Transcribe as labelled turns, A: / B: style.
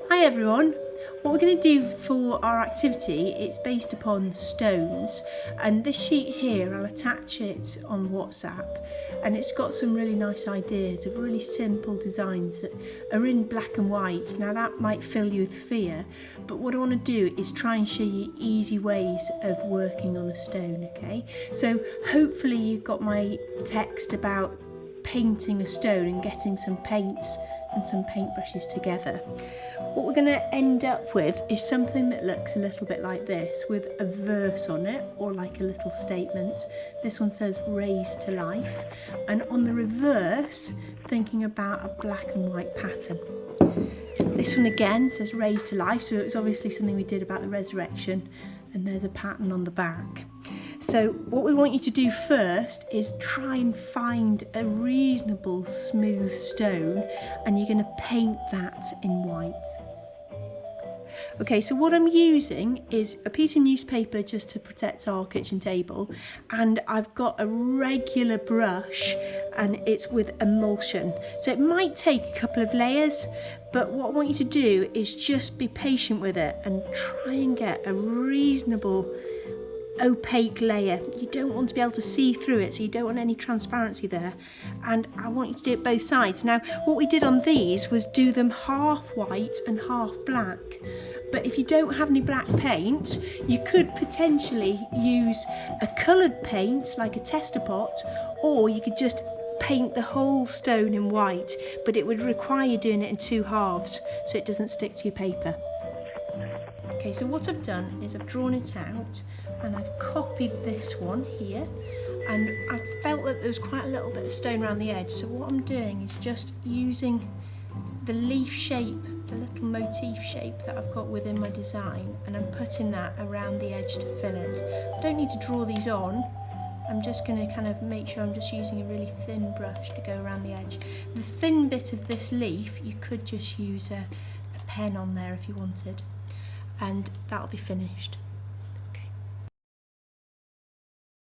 A: Hi everyone. What we're going to do for our activity, it's based upon stones, and this sheet here, I'll attach it on WhatsApp, and it's got some really nice ideas of really simple designs that are in black and white. Now that might fill you with fear, but what I want to do is try and show you easy ways of working on a stone, okay? So hopefully you've got my text about painting a stone and getting some paints and some paintbrushes together. What we're going to end up with is something that looks a little bit like this, with a verse on it, or like a little statement. This one says raised to life, and on the reverse, thinking about a black and white pattern. This one again says raised to life, so it's obviously something we did about the resurrection, and there's a pattern on the back. So what we want you to do first is try and find a reasonable smooth stone, and you're going to paint that in white. Okay, so what I'm using is a piece of newspaper just to protect our kitchen table, and I've got a regular brush and it's with emulsion. So it might take a couple of layers, but what I want you to do is just be patient with it and try and get a reasonable opaque layer. You don't want to be able to see through it, so you don't want any transparency there, and I want you to do it both sides. Now what we did on these was do them half white and half black, but if you don't have any black paint, you could potentially use a coloured paint like a tester pot, or you could just paint the whole stone in white, but it would require you doing it in two halves so it doesn't stick to your paper. Okay, so what I've done is I've drawn it out and I've copied this one here, and I felt that there was quite a little bit of stone around the edge, so what I'm doing is just using the leaf shape, the little motif shape that I've got within my design, and I'm putting that around the edge to fill it. I don't need to draw these on, I'm just going to kind of make sure I'm just using a really thin brush to go around the edge. The thin bit of this leaf, you could just use a pen on there if you wanted, and that'll be finished.